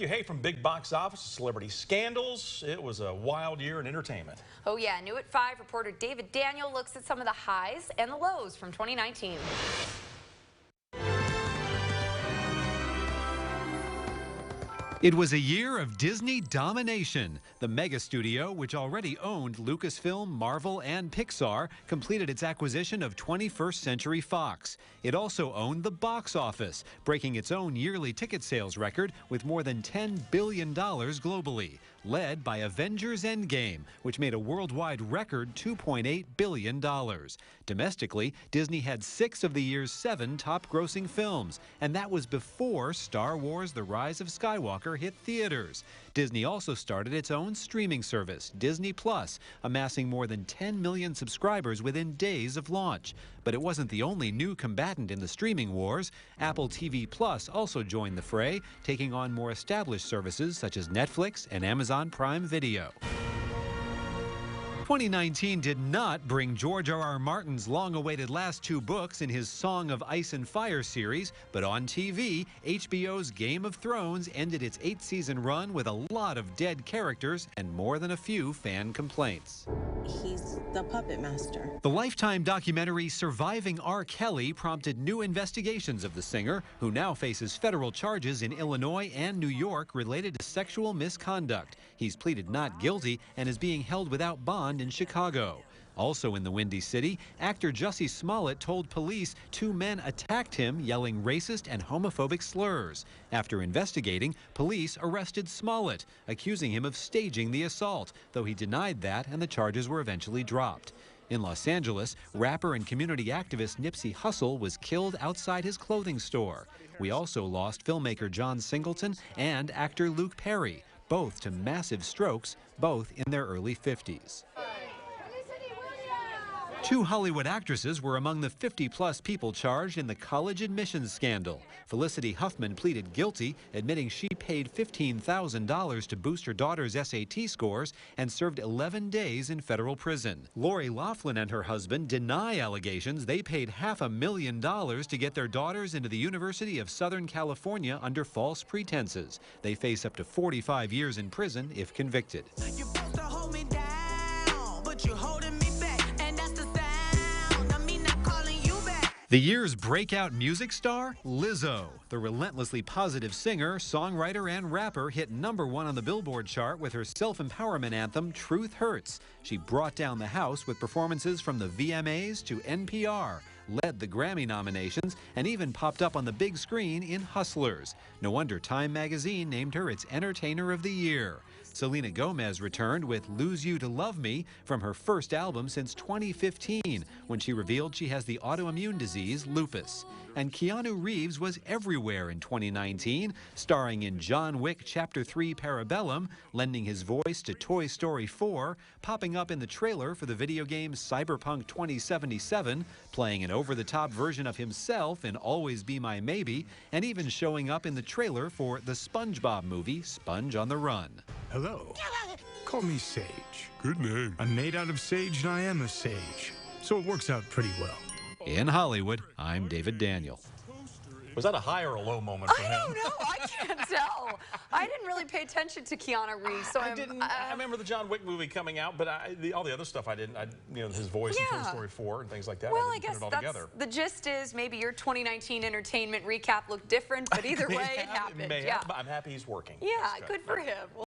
Hey, from big box office, celebrity scandals, it was a wild year in entertainment. Oh yeah, new at 5, reporter David Daniel looks at some of the highs and the lows from 2019. It was a year of Disney domination. The mega studio, which already owned Lucasfilm, Marvel, and Pixar, completed its acquisition of 21st Century Fox. It also owned the box office, breaking its own yearly ticket sales record with more than $10 billion globally, led by Avengers Endgame, which made a worldwide record $2.8 billion. Domestically, Disney had 6 of the year's 7 top-grossing films, and that was before Star Wars: The Rise of Skywalker hit theaters. Disney also started its own streaming service, Disney Plus, amassing more than 10 million subscribers within days of launch. But it wasn't the only new combatant in the streaming wars. Apple TV Plus also joined the fray, taking on more established services such as Netflix and Amazon Prime Video. 2019 did not bring George R.R. Martin's long-awaited last 2 books in his Song of Ice and Fire series, but on TV, HBO's Game of Thrones ended its 8-season run with a lot of dead characters and more than a few fan complaints. He's the puppet master. The Lifetime documentary Surviving R. Kelly prompted new investigations of the singer, who now faces federal charges in Illinois and New York related to sexual misconduct. He's pleaded not guilty and is being held without bond in Chicago. Also in the Windy City, actor Jussie Smollett told police 2 men attacked him, yelling racist and homophobic slurs. After investigating, police arrested Smollett, accusing him of staging the assault, though he denied that and the charges were eventually dropped. In Los Angeles, rapper and community activist Nipsey Hussle was killed outside his clothing store. We also lost filmmaker John Singleton and actor Luke Perry, both to massive strokes, both in their early 50s. 2 Hollywood actresses were among the 50-plus people charged in the college admissions scandal. Felicity Huffman pleaded guilty, admitting she paid $15,000 to boost her daughter's SAT scores and served 11 days in federal prison. Lori Loughlin and her husband deny allegations they paid $500,000 to get their daughters into the University of Southern California under false pretenses. They face up to 45 years in prison if convicted. You're supposed to hold me down, but you're holding me. The year's breakout music star, Lizzo. The relentlessly positive singer, songwriter, and rapper hit #1 on the Billboard chart with her self-empowerment anthem, Truth Hurts. She brought down the house with performances from the VMAs to NPR, led the Grammy nominations, and even popped up on the big screen in Hustlers. No wonder Time magazine named her its Entertainer of the Year. Selena Gomez returned with Lose You to Love Me from her first album since 2015, when she revealed she has the autoimmune disease lupus. And Keanu Reeves was everywhere in 2019, starring in John Wick Chapter 3 Parabellum, lending his voice to Toy Story 4, popping up in the trailer for the video game Cyberpunk 2077, playing an over-the-top version of himself in Always Be My Maybe, and even showing up in the trailer for the SpongeBob movie, Sponge on the Run. Hello. Call me Sage. Good name. I'm made out of sage and I am a sage, so it works out pretty well. In Hollywood, I'm David Daniel. Was that a high or a low moment for him? I don't know. I can't tell. I didn't really pay attention to Keanu Reeves, so I remember the John Wick movie coming out, but all the other stuff I didn't. His voice in Toy Story 4 and things like that. Well, I guess put it all together. The gist is maybe your 2019 entertainment recap looked different, but either way, it happened. I'm happy he's working. Yeah, good for him.